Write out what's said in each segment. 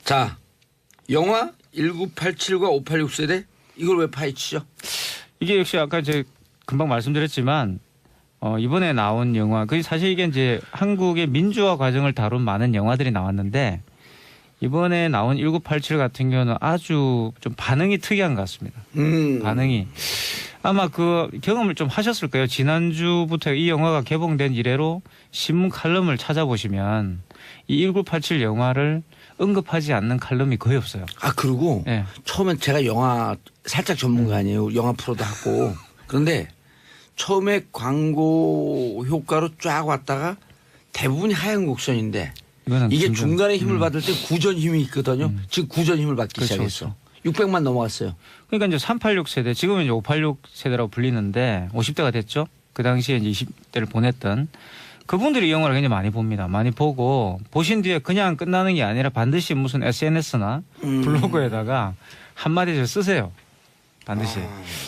자, 영화 1987과 586 세대 이걸 왜 파헤치죠? 이게 역시 아까 이제 금방 말씀드렸지만 이번에 나온 영화 그 사실 이게 이제 한국의 민주화 과정을 다룬 많은 영화들이 나왔는데 이번에 나온 1987 같은 경우는 아주 좀 반응이 특이한 것 같습니다. 반응이 아마 그 경험을 좀 하셨을 거예요. 지난주부터 이 영화가 개봉된 이래로 신문 칼럼을 찾아보시면 이 1987 영화를 언급하지 않는 칼럼이 거의 없어요. 아, 그리고 네. 처음엔 제가 영화 살짝 전문가 아니에요. 영화 프로도 하고. 그런데 처음에 광고 효과로 쫙 왔다가 대부분이 하얀 곡선인데 이거는 이게 진짜, 중간에 힘을 받을 때 구전 힘이 있거든요. 지금 구전 힘을 받기 그렇죠, 시작했어. 600만 넘어갔어요. 그러니까 이제 386 세대, 지금은 이제 586 세대라고 불리는데 50대가 됐죠. 그 당시에 이제 20대를 보냈던 그분들이 이 영화를 굉장히 많이 봅니다. 많이 보고 보신 뒤에 그냥 끝나는 게 아니라 반드시 무슨 SNS나 블로그에다가 한마디를 쓰세요. 반드시.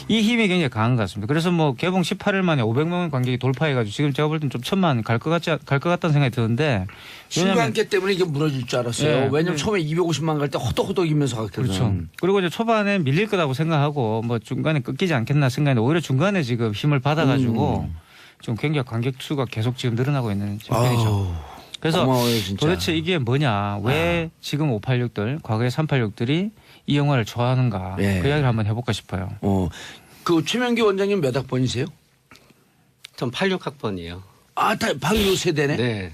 이 힘이 굉장히 강한 것 같습니다. 그래서 뭐 개봉 18일 만에 500만 관객이 돌파해가지고 지금 제가 볼 땐 좀 1000만 갈 것 같다는 생각이 드는데. 신관계 때문에 이게 무너질 줄 알았어요. 네. 왜냐면 처음에 250만 갈 때 호덕호덕이면서 갔거든. 그렇죠. 그리고 이제 초반에 밀릴 거라고 생각하고 뭐 중간에 끊기지 않겠나 생각했는데 오히려 중간에 지금 힘을 받아가지고 좀 굉장히 관객 수가 계속 지금 늘어나고 있는 편이죠. 그래서 고마워요, 진짜. 도대체 이게 뭐냐. 왜 지금 586들, 과거의 386들이 이 영화를 좋아하는가. 예. 그 이야기를 한번 해볼까 싶어요. 그 최명기 원장님 몇 학번이세요? 전 86학번이에요. 아, 다 바로 요 세대네. 네.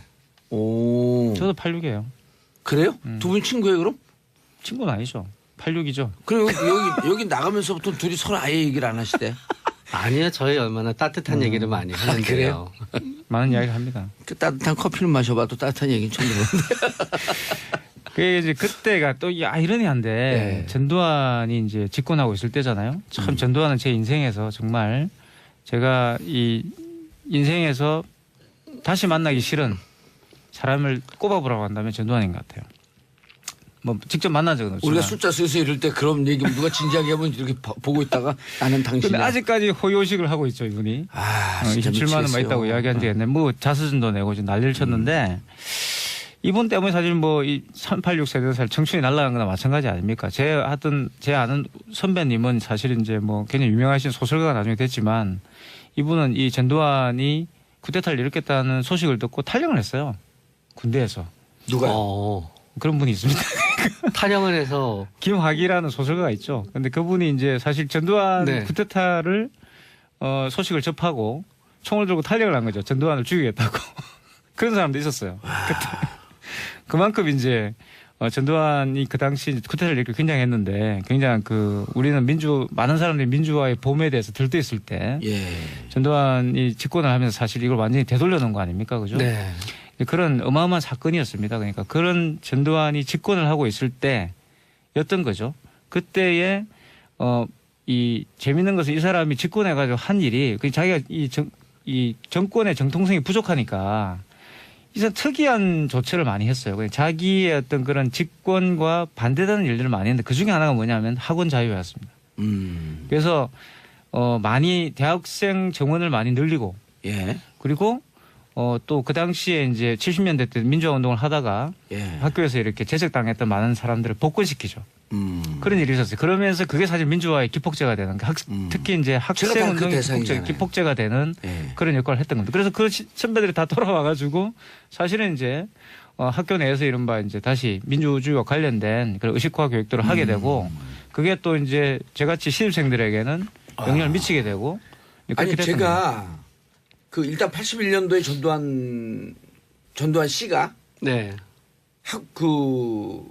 오. 저도 86이에요. 그래요? 두 분 친구예요, 그럼? 친구는 아니죠. 86이죠. 그리고 여기 나가면서부터 둘이 서로 아예 얘기를 안 하시대. 아니요, 저희 얼마나 따뜻한 얘기를 많이 하는데요. 많은 이야기를 합니다. 그 따뜻한 커피를 마셔봐도 따뜻한 얘기는 처음 들었는데. 그게 이제 그때가 또 아이러니한데 네. 전두환이 이제 집권하고 있을 때잖아요. 참 전두환은 제 인생에서 정말 제가 이 인생에서 다시 만나기 싫은 사람을 꼽아보라고 한다면 전두환인 것 같아요. 뭐 직접 만난 적은 없지만. 우리가 숫자 쓰여서 이럴 때 그럼 얘기 누가 진지하게 하면 이렇게 보고 있다가 나는 근데 당신이야. 아직까지 호요식을 하고 있죠, 이분이. 진짜 27만 원만 미치겠어요. 있다고 이야기한 적이 있는데 뭐 자서전도 내고 지금 난리를 쳤는데 이분 때문에 사실 뭐 이 386 세대 사실 청춘이 날아간 거나 마찬가지 아닙니까? 제 아는 선배님은 사실 이제 뭐 굉장히 유명하신 소설가가 나중에 됐지만 이분은 이 전두환이 쿠데타를 일으켰다는 소식을 듣고 탈영을 했어요. 군대에서. 누가요? 그런 분이 있습니다. 탈영을 해서 김학이라는 소설가가 있죠. 근데 그분이 이제 사실 전두환 네. 쿠데타를 소식을 접하고 총을 들고 탈영을 한 거죠. 전두환을 죽이겠다고. 그런 사람도 있었어요. 그때. 그만큼 이제 전두환이 그 당시 쿠데타를 이렇게 굉장했는데 굉장한 우리는 많은 사람들이 민주화의 봄에 대해서 들떠있을 때 예. 전두환이 집권을 하면서 사실 이걸 완전히 되돌려 놓은 거 아닙니까? 그죠? 네. 그런 어마어마한 사건이었습니다. 그러니까 그런 전두환이 집권을 하고 있을 때였던 거죠. 그때에 이 재밌는 것은 이 사람이 집권해가지고 한 일이 자기가 이 정권의 정통성이 부족하니까 이상 특이한 조처를 많이 했어요. 그냥 자기의 어떤 그런 집권과 반대되는 일들을 많이 했는데 그 중에 하나가 뭐냐면 학원 자유였습니다. 그래서 많이 대학생 정원을 많이 늘리고 예. 그리고 또 그 당시에 이제 70년대 때 민주화 운동을 하다가 예. 학교에서 이렇게 제적당했던 많은 사람들을 복권시키죠. 그런 일이 있었어요. 그러면서 그게 사실 민주화의 기폭제가 되는 특히 이제 학생 운동의 기폭제가 되는 예. 그런 역할을 했던 겁니다. 그래서 그 선배들이 다 돌아와가지고 사실은 이제 학교 내에서 이른바 이제 다시 민주주의와 관련된 그런 의식화 교육들을 하게 되고 그게 또 이제 저같이 신입생들에게는 영향을 미치게 되고 아니 그렇게 됐던 거예요. 제가 일단 81년도에 전두환 씨가 네. 그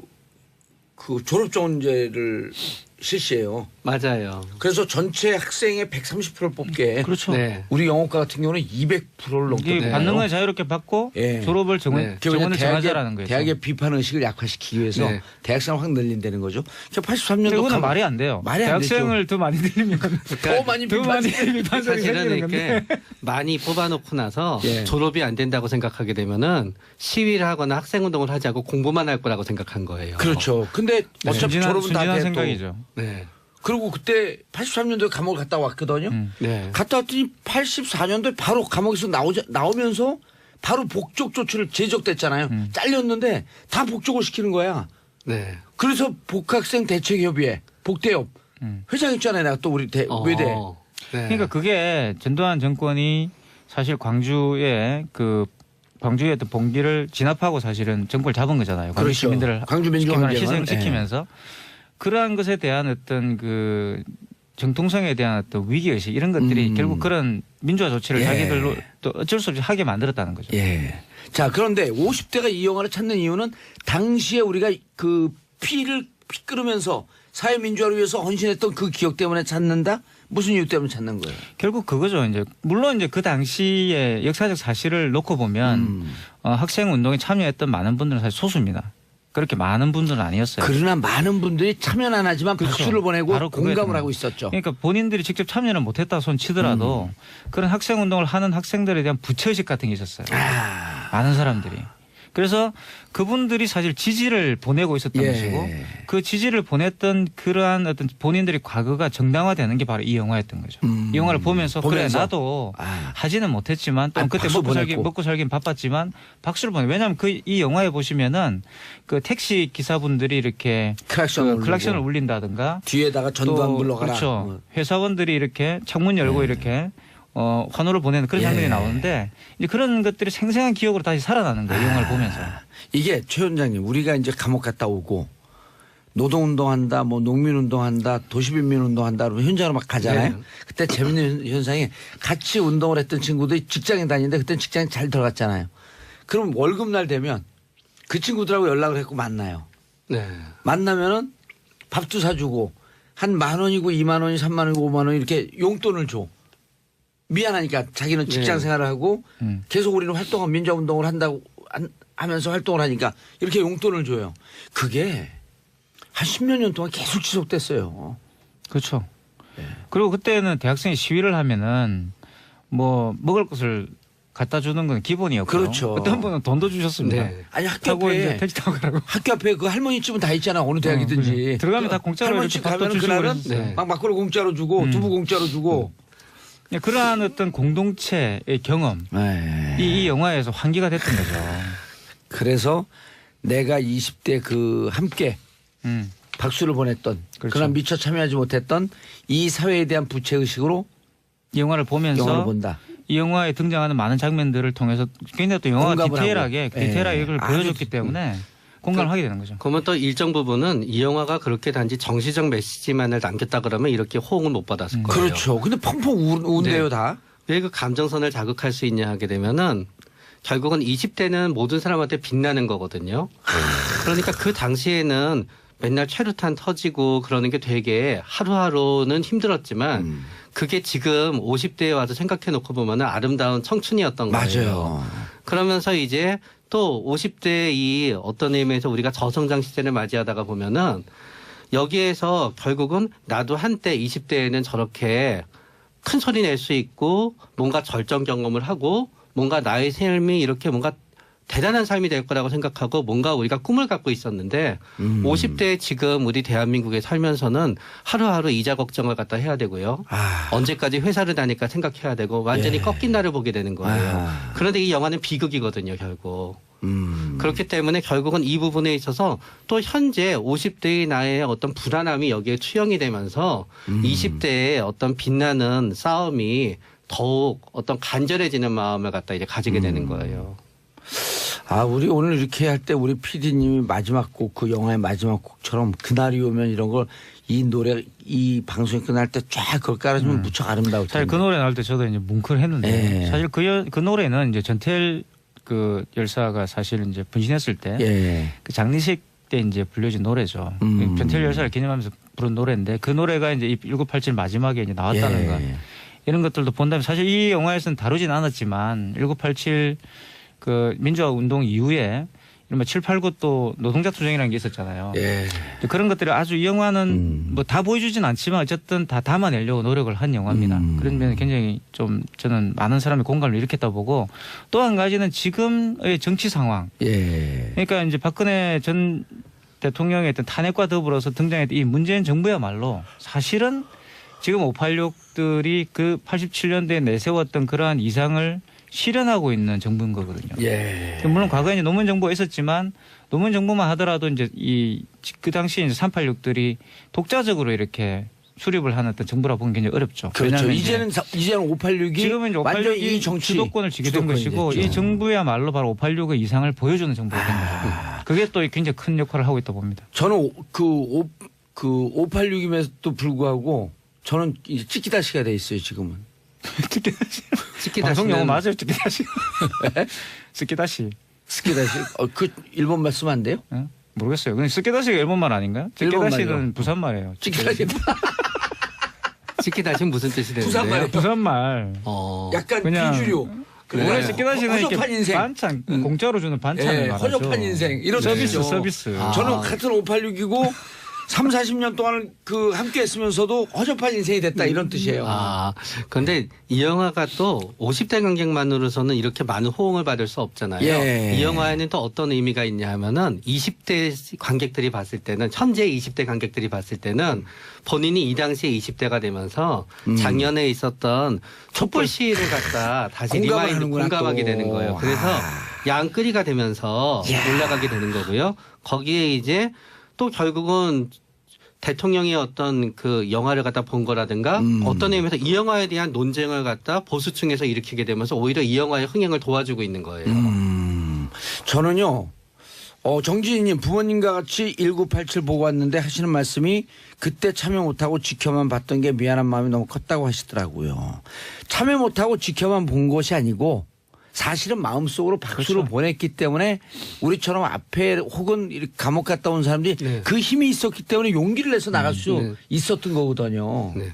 졸업정원제를 실시해요. 맞아요. 그래서 전체 학생의 130%를 뽑게. 그렇죠. 네. 우리 영어과 같은 경우는 200%를 넘게 이게 뽑아요. 받는 건 자유롭게 받고 예. 졸업을 네. 정원을 정하자라는 거죠. 대학의 비판 의식을 약화시키기 위해서 네. 대학생을 확 늘린다는 거죠. 83년도 그거는 말이 안 돼요. 말이 안 대학생을 더 많이 들리면 더 많이 더 많이 비판적이 사실은 생기는 이렇게 건데. 많이 뽑아놓고 나서 예. 졸업이 안 된다고 생각하게 되면은 시위를 하거나 학생운동을 하지 않고 공부만 할 거라고 생각한 거예요. 그렇죠. 근데 어차피 졸업은 다 순진한 돼도. 생각이죠. 네. 그리고 그때 83년도에 감옥을 갔다 왔거든요. 네. 갔다 왔더니 84년도에 바로 감옥에서 나오면서 바로 복적 조치를 제적됐잖아요. 잘렸는데 다 복적을 시키는 거야. 네. 그래서 복학생 대책협의회 복대협 회장 있잖아요. 내가 또 우리 외대. 네. 그러니까 그게 전두환 정권이 사실 광주에 어떤 봉기를 진압하고 사실은 정권을 잡은 거잖아요. 광주 그렇죠. 시민들을 광주 민주항쟁을 희생시키면서 그러한 것에 대한 어떤 그 정통성에 대한 어떤 위기의식 이런 것들이 결국 그런 민주화 조치를 예. 자기들로 또 어쩔 수 없이 하게 만들었다는 거죠. 예. 자, 그런데 50대가 이 영화를 찾는 이유는 당시에 우리가 그 피 끓으면서 사회 민주화를 위해서 헌신했던 그 기억 때문에 찾는다? 무슨 이유 때문에 찾는 거예요? 결국 그거죠. 이제 물론 이제 그 당시에 역사적 사실을 놓고 보면 학생 운동에 참여했던 많은 분들은 사실 소수입니다. 그렇게 많은 분들은 아니었어요. 그러나 많은 분들이 참여는 안 하지만 그렇죠. 박수를 보내고 바로 그거에 공감을 대한- 하고 있었죠. 그러니까 본인들이 직접 참여는 못했다 손 치더라도 그런 학생 운동을 하는 학생들에 대한 부채의식 같은 게 있었어요. 많은 사람들이. 그래서 그분들이 사실 지지를 보내고 있었던 예. 것이고 그 지지를 보냈던 그러한 어떤 본인들의 과거가 정당화되는 게 바로 이 영화였던 거죠. 이 영화를 보면서 그래 나도 하지는 못했지만 또 그때 박수 먹고 살긴 바빴지만 박수를 보내. 왜냐하면 이 영화에 보시면은 그 택시 기사분들이 이렇게 클락션을 울린다든가 뒤에다가 전두환 불러가라. 그렇죠. 회사원들이 이렇게 창문 열고 이렇게 환호를 보내는 그런 장면이 나오는데 이제 그런 것들이 생생한 기억으로 다시 살아나는 거예요. 이 영화를 보면서. 이게 최 원장님 우리가 이제 감옥 갔다 오고 노동운동한다 뭐 농민운동한다 도시빈민운동한다 그러면 현장으로 막 가잖아요. 네. 그때 재밌는 현상이 같이 운동을 했던 친구들이 직장에 다니는데 그때는 직장에 잘 들어갔잖아요. 그럼 월급날 되면 그 친구들하고 연락을 했고 만나요. 네. 만나면은 밥도 사주고 한 10,000원이고 20,000원이 30,000원이고 50,000원 이렇게 용돈을 줘. 미안하니까 자기는 직장 생활을 하고 계속 우리는 민주화운동을 한다고 하면서 활동을 하니까 이렇게 용돈을 줘요. 그게 한 10몇 년 동안 계속 지속됐어요. 그렇죠. 그리고 그때는 대학생이 시위를 하면은 뭐 먹을 것을 갖다 주는 건 기본이었고. 그렇죠. 어떤 분은 돈도 주셨습니다. 네. 아니 학교 타고 이제 앞에 택시 타고 가라고. 학교 앞에 그 할머니 집은 다 있잖아. 어느 대학이든지. 그죠. 들어가면 다 공짜로 할머니 이렇게 집 밥도 가면 주시고 그날은 그랬어요. 네. 막 막걸리 공짜로 주고 두부 공짜로 주고. 그러한 어떤 공동체의 경험이 네. 이 영화에서 환기가 됐던 거죠. 그래서 내가 20대 그 함께 박수를 보냈던 그렇죠. 그러나 미처 참여하지 못했던 이 사회에 대한 부채의식으로 이 영화를 보면서 영화를 본다. 이 영화에 등장하는 많은 장면들을 통해서 굉장히 또 영화가 공감을 디테일하게 하고. 예. 이걸 보여줬기 때문에 공감을 하게 되는 거죠. 그러면 또 일정 부분은 이 영화가 그렇게 단지 정치적 메시지만을 남겼다 그러면 이렇게 호응을 못 받았을 거예요. 그렇죠. 근데 펑펑 운대요 네. 다. 왜 그 감정선을 자극할 수 있냐 하게 되면은 결국은 20대는 모든 사람한테 빛나는 거거든요. 그러니까 그 당시에는 맨날 최루탄 터지고 그러는 게 되게 하루하루는 힘들었지만 그게 지금 50대에 와서 생각해 놓고 보면은 아름다운 청춘이었던 거예요. 맞아요. 그러면서 이제 또 50대 이 어떤 의미에서 우리가 저성장 시대를 맞이하다가 보면은 여기에서 결국은 나도 한때 20대에는 저렇게 큰 소리 낼 수 있고 뭔가 절정 경험을 하고 뭔가 나의 삶이 이렇게 뭔가 대단한 삶이 될 거라고 생각하고 뭔가 우리가 꿈을 갖고 있었는데 50대에 지금 우리 대한민국에 살면서는 하루하루 이자 걱정을 갖다 해야 되고요. 언제까지 회사를 다닐까 생각해야 되고 완전히 꺾인 날을 보게 되는 거예요. 그런데 이 영화는 비극이거든요, 결국. 그렇기 때문에 결국은 이 부분에 있어서 또 현재 50대의 나의 어떤 불안함이 여기에 투영이 되면서 20대의 어떤 빛나는 싸움이 더욱 어떤 간절해지는 마음을 갖다 이제 가지게 되는 거예요. 우리 오늘 이렇게 할 때 우리 PD님이 마지막 곡, 그 영화의 마지막 곡처럼 그날이 오면 이런 걸 이 노래, 이 방송이 끝날 때 쫙 그걸 깔아주면 무척 아름다울 텐데. 사실 그 노래 나올 때 저도 이제 뭉클했는데 예. 사실 그 노래는 이제 전태일 그 열사가 사실 이제 분신했을 때 그 예. 장례식 때 이제 불려진 노래죠. 전태일 열사를 기념하면서 부른 노래인데 그 노래가 이제 1987 마지막에 이제 나왔다는 거. 이런 것들도 본다면 사실 이 영화에서는 다루진 않았지만 1987 그 민주화 운동 이후에 이런 7, 8, 9 또 노동자 투쟁이라는 게 있었잖아요. 예. 그런 것들을 아주 이 영화는 뭐 다 보여주진 않지만 어쨌든 다 담아내려고 노력을 한 영화입니다. 그런 면에 굉장히 좀 저는 많은 사람이 공감을 일으켰다 보고 또 한 가지는 지금의 정치 상황. 예. 그러니까 이제 박근혜 전 대통령의 어떤 탄핵과 더불어서 등장했던 이 문재인 정부야말로 사실은 지금 586들이 그 87년대에 내세웠던 그러한 이상을 실현하고 있는 정부인 거거든요. 예. 물론 과거에 이제 노무현 정부가 있었지만 노무현 정부만 하더라도 이제 그 당시에 이제 386들이 독자적으로 이렇게 수립을 하는 어떤 정부라 보기 굉장히 어렵죠. 그렇죠. 왜냐하면 이제는 586이 지금은 이제 완전히 이 586이 정치 주도권을 쥐게 된 것이고 됐죠. 이 정부야말로 바로 586의 이상을 보여주는 정부가 된 거죠. 그게 또 굉장히 큰 역할을 하고 있다고 봅니다. 저는 그 586임에도 불구하고 저는 이제 찍기다시가 돼 있어요 지금은. 방송 용어 맞아요, 스키다시. 스키다시. 스키다시. 그 일본 말 쓰면 안 돼요? 예? 모르겠어요. 근데 스키다시가 일본말 아닌가요? 일본말이요. 스키다시는 부산말이에요. 찍기다시. 찍기다시 무슨 뜻이 되는데요? 부산말이요. 부산말. 약간 그냥 비주류. 원래 스키다시는 이렇게 허접한 인생. 반찬 공짜로 주는 반찬을 예, 말하죠. 허접한 인생 이런 서비스 뜻이죠. 서비스. 저는 같은 586이고 3, 40년 동안 그 함께 했으면서도 허접한 인생이 됐다 이런 뜻이에요. 그런데 이 영화가 또 50대 관객만으로서는 이렇게 많은 호응을 받을 수 없잖아요. 예. 이 영화에는 또 어떤 의미가 있냐 하면은 20대 관객들이 봤을 때는 현재 20대 관객들이 봤을 때는 본인이 이 당시에 20대가 되면서 작년에 있었던 촛불 시위를 갖다 다시 공감을 리마인드 하는구나, 공감하게 또. 되는 거예요. 그래서 양끌이가 되면서 올라가게 되는 거고요. 거기에 이제 또 결국은 대통령의 어떤 그 영화를 갖다 본 거라든가 어떤 의미에서 이 영화에 대한 논쟁을 갖다 보수층에서 일으키게 되면서 오히려 이 영화의 흥행을 도와주고 있는 거예요. 저는요. 정진희님 부모님과 같이 1987 보고 왔는데 하시는 말씀이 그때 참여 못하고 지켜만 봤던 게 미안한 마음이 너무 컸다고 하시더라고요. 참여 못하고 지켜만 본 것이 아니고 사실은 마음속으로 박수를 그렇죠. 보냈기 때문에 우리처럼 앞에 혹은 이렇게 감옥 갔다 온 사람들이 네. 그 힘이 있었기 때문에 용기를 내서 나갈 수 네. 있었던 거거든요. 네.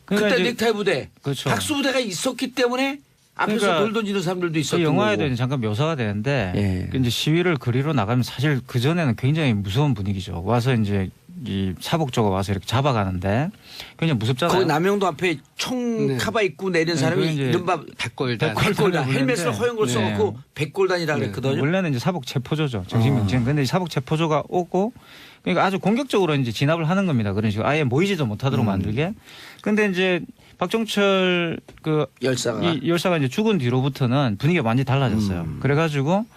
그러니까 그때 이제 넥타이 부대, 그렇죠. 박수 부대가 있었기 때문에 앞에서 그러니까 돌 던지는 사람들도 그 있었던 영화에도 거고. 이제 잠깐 묘사가 되는데 예. 이제 시위를 거리로 나가면 사실 그 전에는 굉장히 무서운 분위기죠. 와서 이제 이 사복조가 와서 이렇게 잡아가는데 굉장히 무섭잖아요. 거기 남영도 앞에 총 네. 카바 입고 내린 사람이 그게 이제 이른바 백골단. 백골단 헬멧을 허연 걸 네. 써놓고 백골단이라 네. 그랬거든요. 원래는 이제 사복 체포조죠. 정신명칭. 근데 이 사복 체포조가 오고 그러니까 아주 공격적으로 이제 진압을 하는 겁니다. 그런 식으로 아예 모이지도 못하도록 만들게. 근데 이제 박정철 그 열사가 이 열사가 이제 죽은 뒤로부터는 분위기가 많이 달라졌어요. 그래가지고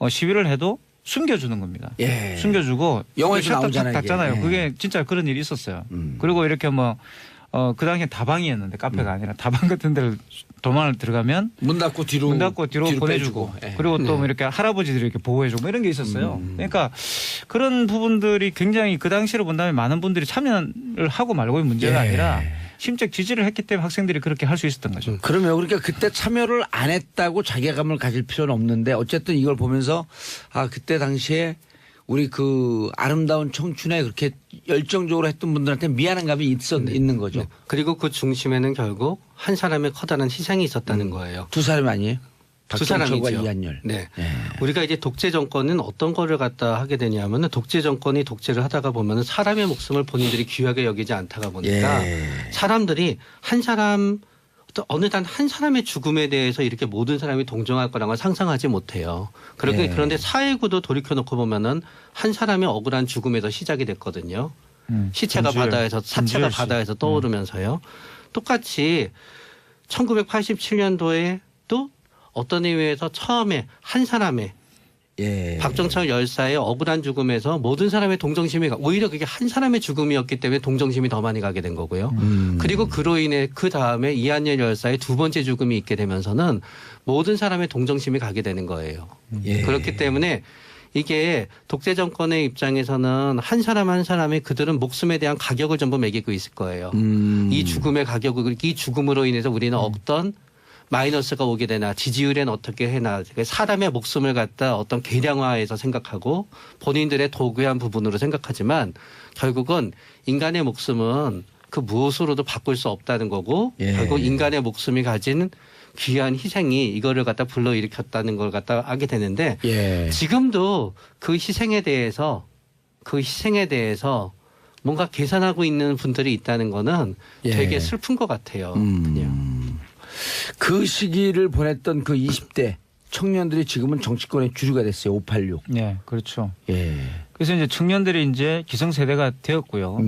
시위를 해도 숨겨주는 겁니다. 예. 숨겨주고 영화에서 딱 나오잖아요, 닫잖아요. 이게. 그게 진짜 그런 일이 있었어요. 그리고 이렇게 그 당시에 다방이었는데 카페가 아니라 다방 같은 데를 도망을 들어가면 문 닫고 뒤로 보내주고 빼주고. 예. 그리고 또 뭐 이렇게 할아버지들이 이렇게 보호해주고 뭐 이런 게 있었어요. 그러니까 그런 부분들이 굉장히 그 당시로 본다면 많은 분들이 참여를 하고 말고의 문제가 예. 아니라 심적 지지를 했기 때문에 학생들이 그렇게 할 수 있었던 거죠. 그러면 그러니까 그때 참여를 안 했다고 자괴감을 가질 필요는 없는데 어쨌든 이걸 보면서 그때 당시에 우리 그 아름다운 청춘에 그렇게 열정적으로 했던 분들한테 미안한 감이 있는 거죠. 네. 그리고 그 중심에는 결국 한 사람의 커다란 희생이 있었다는 거예요. 두 사람이 아니에요? 두 박정철과 사람이죠. 이한열. 네. 예. 우리가 이제 독재 정권은 어떤 거를 갖다 하게 되냐면은 독재 정권이 독재를 하다가 보면은 사람의 목숨을 본인들이 귀하게 여기지 않다가 보니까 예. 사람들이 한 사람 어느 단 한 사람의 죽음에 대해서 이렇게 모든 사람이 동정할 거라고 상상하지 못해요. 예. 그런데 사회구도 돌이켜놓고 보면은 한 사람의 억울한 죽음에서 시작이 됐거든요. 시체가 김주열. 바다에서 사체가 김주열 씨. 바다에서 떠오르면서요. 똑같이 1987년도에 또 어떤 의미에서 처음에 한 사람의 예. 박정철 열사의 억울한 죽음에서 모든 사람의 동정심이 오히려 그게 한 사람의 죽음이었기 때문에 동정심이 더 많이 가게 된 거고요. 그리고 그로 인해 그 다음에 이한열 열사의 두 번째 죽음이 있게 되면서는 모든 사람의 동정심이 가게 되는 거예요. 예. 그렇기 때문에 이게 독재 정권의 입장에서는 한 사람 한 사람이 그들은 목숨에 대한 가격을 전부 매기고 있을 거예요. 이 죽음의 가격을 이 죽음으로 인해서 우리는 어떤 마이너스가 오게 되나 지지율엔 어떻게 해나 사람의 목숨을 갖다 어떤 계량화해서 생각하고 본인들의 도구한 부분으로 생각하지만 결국은 인간의 목숨은 그 무엇으로도 바꿀 수 없다는 거고 예. 결국 인간의 목숨이 가진 귀한 희생이 이거를 갖다 불러일으켰다는 걸 갖다 하게 되는데 예. 지금도 그 희생에 대해서 뭔가 계산하고 있는 분들이 있다는 거는 예. 되게 슬픈 것 같아요. 그냥. 그 시기를 보냈던 그 20대 청년들이 지금은 정치권의 주류가 됐어요. 586. 네, 그렇죠. 예. 그래서 이제 청년들이 이제 기성세대가 되었고요.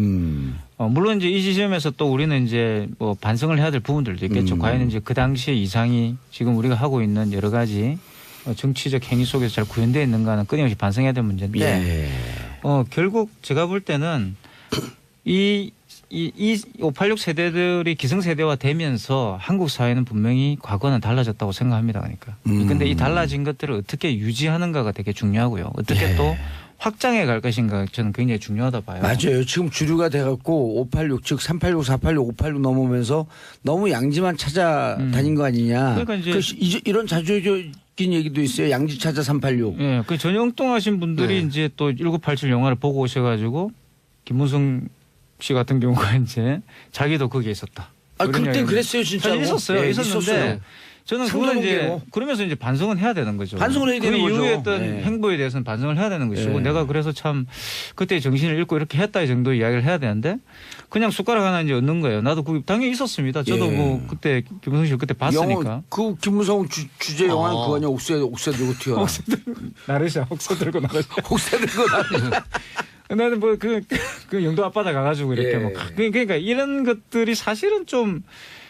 물론 이제 이 지점에서 또 우리는 이제 뭐 반성을 해야 될 부분들도 있겠죠. 과연 이제 그 당시의 이상이 지금 우리가 하고 있는 여러 가지 정치적 행위 속에서 잘 구현되어 있는가는 끊임없이 반성해야 될 문제인데 예. 결국 제가 볼 때는 이 586 세대들이 기성세대화 되면서 한국 사회는 분명히 과거는 달라졌다고 생각합니다. 그러니까. 근데 이 달라진 것들을 어떻게 유지하는가가 되게 중요하고요. 어떻게 예. 또 확장해 갈 것인가 저는 굉장히 중요하다 봐요. 맞아요. 지금 주류가 돼갖고 586, 즉 386, 486, 586 넘으면서 너무 양지만 찾아다닌 거 아니냐. 그러니까 이제 이런 자조적인 얘기도 있어요. 양지 찾아 386. 예, 그 전형동하신 분들이 네. 이제 또 1987 영화를 보고 오셔가지고 김무성 씨 같은 경우가 이제 자기도 거기에 있었다. 그때 그랬어요, 진짜. 사실 있었어요. 예, 있었는데 있었어요. 저는 그건 이제 상도동계로. 그러면서 이제 반성은 해야 되는 거죠. 반성을 해야 되는 그 거죠. 이후에 어떤 예. 행보에 대해서는 반성을 해야 되는 것이고 예. 내가 그래서 참 그때 정신을 잃고 이렇게 했다 이 정도 이야기를 해야 되는데 그냥 숟가락 하나 이제 얻는 거예요. 나도 그 당연히 있었습니다. 저도 예. 뭐 그때 김무성 씨를 그때 봤으니까. 그 김무성 주제 영화는 그거 아니야. 옥새 들고 튀어라. 나르샤 혹서 들고 나르샤. 옥새 들고 나르샤. 나는 뭐 그 영도 앞바다 가가지고 이렇게 예. 뭐 그러니까 이런 것들이 사실은 좀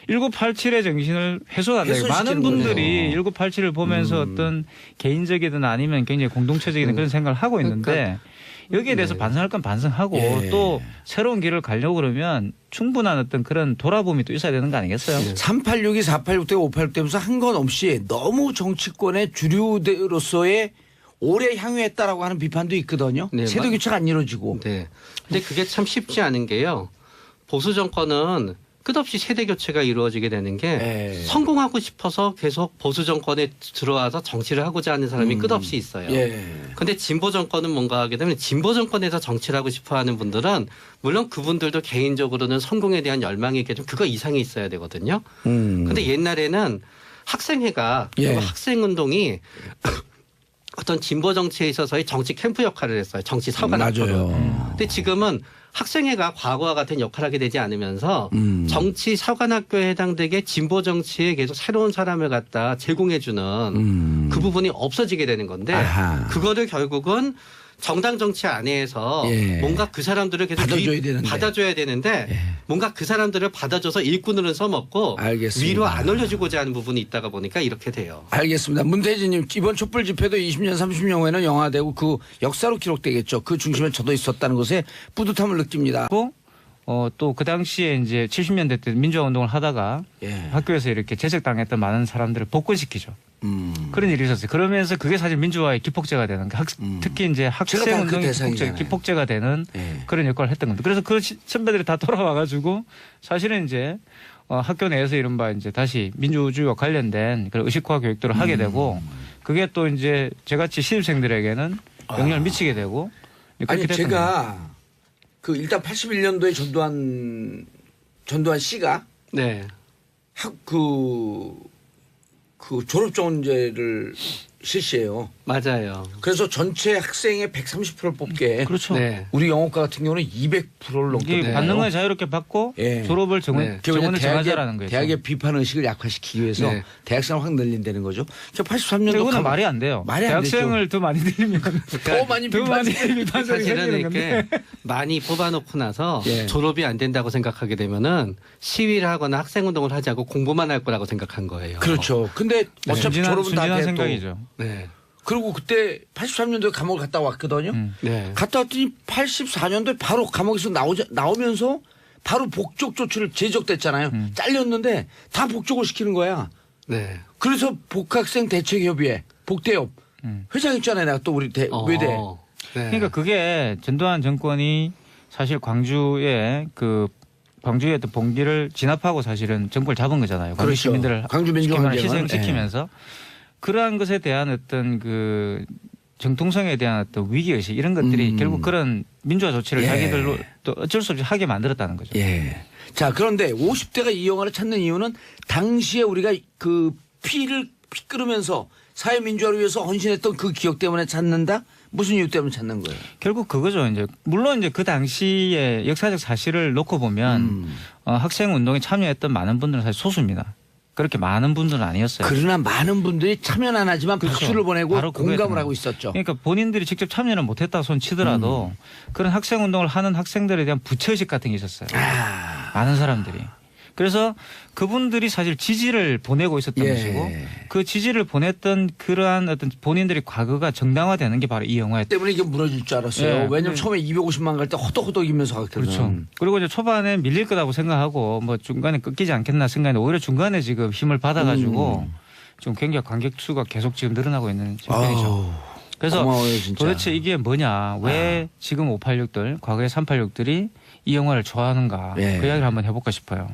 1987의 정신을 훼손한다. 훼손시키는 많은 분들이 거네요. 1987을 보면서 어떤 개인적이든 아니면 굉장히 공동체적인 그런 생각을 하고 있는데 여기에 대해서 반성할 건 반성하고 예. 또 새로운 길을 가려고 그러면 충분한 어떤 그런 돌아봄이 또 있어야 되는 거 아니겠어요? 386이 486 대 586 되면서 한 건 없이 너무 정치권의 주류로서의 오래 향유했다라고 하는 비판도 있거든요. 네, 세대 교체가 안 이루어지고. 네. 근데 그게 참 쉽지 않은 게요. 보수 정권은 끝없이 세대 교체가 이루어지게 되는 게 예. 성공하고 싶어서 계속 보수 정권에 들어와서 정치를 하고자 하는 사람이 끝없이 있어요. 예. 근데 진보 정권은 뭔가 하게 되면 진보 정권에서 정치를 하고 싶어 하는 분들은 물론 그분들도 개인적으로는 성공에 대한 열망이 있겠지만 그거 이상이 있어야 되거든요. 근데 옛날에는 학생회가 예. 그리고 학생운동이 어떤 진보 정치에 있어서의 정치 캠프 역할을 했어요. 정치 사관학교로. 맞아요. 근데 지금은 학생회가 과거와 같은 역할을 하게 되지 않으면서 정치 사관학교에 해당되게 진보 정치에 계속 새로운 사람을 갖다 제공해주는 그 부분이 없어지게 되는 건데 아하. 그거를 결국은 정당 정치 안에서 예. 뭔가 그 사람들을 계속 받아줘야 되는데. 뭔가 그 사람들을 받아줘서 일꾼으로 써먹고 알겠습니다. 위로 안 올려주고자 하는 부분이 있다가 보니까 이렇게 돼요. 알겠습니다. 문태진님 이번 촛불 집회도 20년 30년 후에는 영화되고 그 역사로 기록되겠죠. 그 중심에 저도 있었다는 것에 뿌듯함을 느낍니다. 또 그 당시에 이제 70년대 때 민주화 운동을 하다가 예. 학교에서 이렇게 제적당했던 많은 사람들을 복권시키죠. 그런 일이 있었어요. 그러면서 그게 사실 민주화의 기폭제가 되는 특히 이제 학생 제가 다그 운동의 대상이잖아요. 기폭제가 되는 예. 그런 역할을 했던 겁니다. 그래서 그 선배들이 다 돌아와가지고 사실은 이제 학교 내에서 이른바 이제 다시 민주주의와 관련된 그런 의식화 교육들을 하게 되고 그게 또 이제 저같이 신입생들에게는 영향을 미치게 되고 아니 그렇게 됐던 거예요. 제가 그 일단 81년도에 전두환 씨가 네. 그 졸업정원제를 실시해요. 맞아요. 그래서 전체 학생의 130%를 뽑게. 그렇죠. 네. 우리 영어과 같은 경우는 200%를 이게 넘게 받는 건 자유롭게 받고 예. 졸업을 네. 정원을 정하자라는 거예요. 대학의 비판 의식을 약화시키기 위해서 네. 대학생을 확 늘린다는 거죠. 83년도 그거는 말이 안 돼요. 말이 안 대학생을 더 많이 들리면 더 많이 비판 소리 사실은 생기는 이렇게 건데. 많이 뽑아놓고 나서 예. 졸업이 안 된다고 생각하게 되면은 시위를 하거나 학생운동을 하지 않고 공부만 할 거라고 생각한 거예요. 그렇죠. 근데 어차피 졸업은 다 순진한 돼 또. 생각이죠. 네. 그리고 그때 83년도에 감옥을 갔다 왔거든요. 네. 갔다 왔더니 84년도에 바로 감옥에서 나오면서 바로 복적 조치를 제적됐잖아요. 잘렸는데 다 복적을 시키는 거야. 네. 그래서 복학생 대책협의회 복대협 회장 있잖아요. 내가 또 우리 외대. 네. 그러니까 그게 전두환 정권이 사실 광주의 어떤 봉기를 진압하고 사실은 정권을 잡은 거잖아요. 광주 그렇죠. 시민들을 광주 민주항쟁을. 희생시키면서 그러한 것에 대한 어떤 그 정통성에 대한 어떤 위기의식 이런 것들이 결국 그런 민주화 조치를 예. 자기들로 또 어쩔 수 없이 하게 만들었다는 거죠. 예. 자, 그런데 50대가 이 영화를 찾는 이유는 당시에 우리가 그 피 끓으면서 사회민주화를 위해서 헌신했던 그 기억 때문에 찾는다? 무슨 이유 때문에 찾는 거예요? 결국 그거죠. 이제 물론 이제 그 당시에 역사적 사실을 놓고 보면 학생 운동에 참여했던 많은 분들은 사실 소수입니다. 그렇게 많은 분들은 아니었어요. 그러나 많은 분들이 참여는 안 하지만 그렇죠. 박수를 보내고 바로 그거였던 공감을 거예요. 하고 있었죠. 그러니까 본인들이 직접 참여는 못했다 손 치더라도 그런 학생 운동을 하는 학생들에 대한 부채의식 같은 게 있었어요. 많은 사람들이. 그래서 그분들이 사실 지지를 보내고 있었던 예. 것이고 그 지지를 보냈던 그러한 어떤 본인들의 과거가 정당화되는 게 바로 이 영화였던. 때문에 이게 무너질 줄 알았어요. 예. 왜냐면 네. 처음에 250만 갈 때 허덕허덕이면서 갔거든. 그렇죠. 그리고 이제 초반에 밀릴 거라고 생각하고 뭐 중간에 끊기지 않겠나 생각했는데 오히려 중간에 지금 힘을 받아가지고 좀 굉장히 관객 수가 계속 지금 늘어나고 있는 편이죠. 아우, 그래서 고마워요, 진짜. 도대체 이게 뭐냐, 왜 지금 586들, 과거의 386들이 이 영화를 좋아하는가, 예. 그 이야기를 한번 해볼까 싶어요.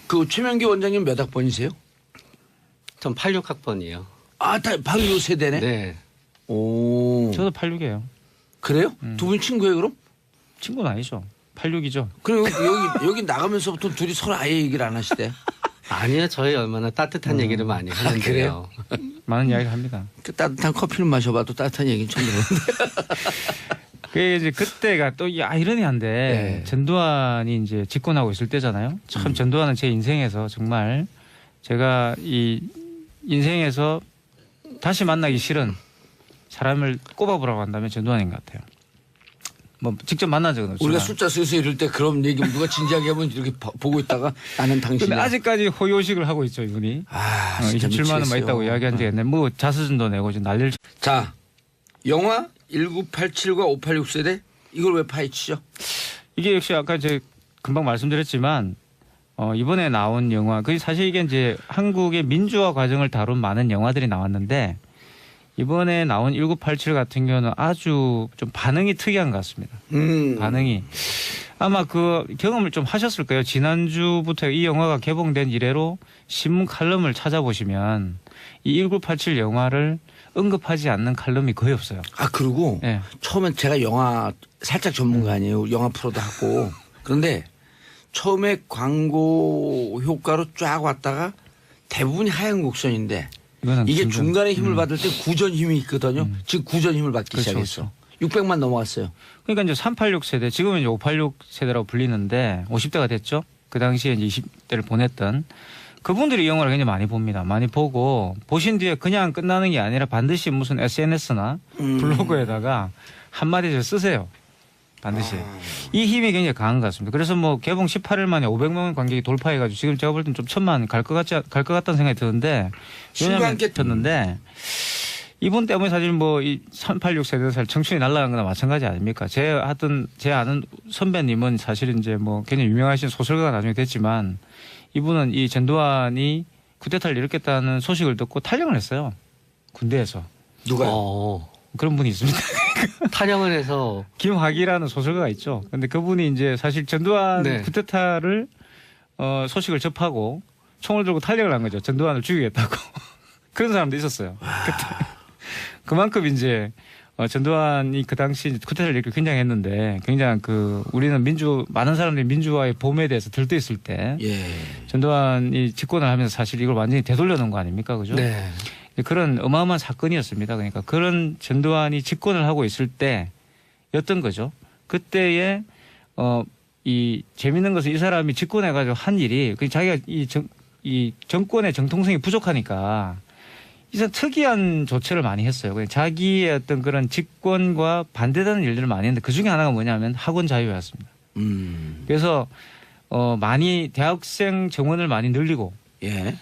그 최명기 원장님 몇 학번이세요? 전 86학번이에요. 아, 바로 요 세대네. 네. 오, 저도 86이에요. 그래요? 두 분 친구예요, 그럼? 친구는 아니죠. 86이죠. 그리고 여기 나가면서부터 둘이 서로 아예 얘기를 안 하시대. 아니요, 저희 얼마나 따뜻한 얘기를 많이 하는데요. 많은 이야기를 합니다. 그 따뜻한 커피를 마셔봐도 따뜻한 얘기는 처음 들었는데. 그게 이제 그때가 또 아이러니한데 네. 전두환이 이제 집권하고 있을 때잖아요. 참 전두환은 제 인생에서 정말 제가 이 인생에서 다시 만나기 싫은 사람을 꼽아보라고 한다면 전두환인 것 같아요. 뭐 직접 만난 적은 없지만. 우리가 숫자 쓰여서 이럴 때 그럼 얘기면 누가 진지하게 하면 이렇게 보고 있다가 나는 근데 당신이야. 아직까지 호요식을 하고 있죠, 이분이. 아, 진짜 27만 원만 미치겠어요. 있다고 이야기한 적이 있는데 뭐 자서전도 내고 지금 난리를 자, 영화 1987과 586 세대 이걸 왜 파헤치죠? 이게 역시 아까 제 금방 말씀드렸지만 이번에 나온 영화 그 사실 이게 이제 한국의 민주화 과정을 다룬 많은 영화들이 나왔는데 이번에 나온 1987 같은 경우는 아주 좀 반응이 특이한 것 같습니다. 반응이 아마 그 경험을 좀 하셨을 거예요. 지난주부터 이 영화가 개봉된 이래로 신문 칼럼을 찾아보시면 이 1987 영화를 언급하지 않는 칼럼이 거의 없어요. 아, 그리고 네. 처음엔 제가 영화 살짝 전문가 아니에요. 영화 프로도 하고. 그런데 처음에 광고 효과로 쫙 왔다가 대부분이 하얀 곡선인데 이거는 이게 점점- 중간에 힘을 받을 때 구전 힘이 있거든요. 지금 구전 힘을 받기 그렇죠, 시작했어. 600만 넘어갔어요. 그러니까 이제 386 세대, 지금은 이제 586 세대라고 불리는데 50대가 됐죠. 그 당시에 이제 20대를 보냈던 그분들이 이 영화를 굉장히 많이 봅니다. 많이 보고 보신 뒤에 그냥 끝나는 게 아니라 반드시 무슨 SNS나 블로그에다가 한마디 쓰세요. 반드시. 이 힘이 굉장히 강한 것 같습니다. 그래서 뭐 개봉 18일 만에 500만 관객이 돌파해가지고 지금 제가 볼 땐 좀 1000만 갈 것 같다는 생각이 드는데 왜냐하면 쳤는데 이분 때문에 사실 뭐 이 386 세대 사실 청춘이 날아간 거나 마찬가지 아닙니까? 제 아는 선배님은 사실 이제 뭐 굉장히 유명하신 소설가가 나중에 됐지만 이분은 이 전두환이 쿠데타를 일으켰다는 소식을 듣고 탈영을 했어요. 군대에서. 누가요? 그런 분이 있습니다. 탈영을 해서 김학이라는 소설가가 있죠. 근데 그분이 이제 사실 전두환 네. 쿠데타를 소식을 접하고 총을 들고 탈영을 한 거죠. 전두환을 죽이겠다고. 그런 사람도 있었어요. 그때. 그만큼 이제 전두환이 그 당시 쿠데타를 일으키고 굉장했는데 굉장한 우리는 많은 사람들이 민주화의 봄에 대해서 들떠 있을 때 예. 전두환이 집권을 하면서 사실 이걸 완전히 되돌려 놓은 거 아닙니까? 그죠? 네. 그런 어마어마한 사건이었습니다. 그러니까 그런 전두환이 집권을 하고 있을 때였던 거죠. 그때에 이 재밌는 것은 이 사람이 집권해가지고 한 일이 자기가 이 정권의 정통성이 부족하니까 이상 특이한 조처를 많이 했어요. 그냥 자기의 어떤 그런 집권과 반대되는 일들을 많이 했는데 그 중에 하나가 뭐냐면 학원 자유였습니다. 그래서 많이 대학생 정원을 많이 늘리고 예.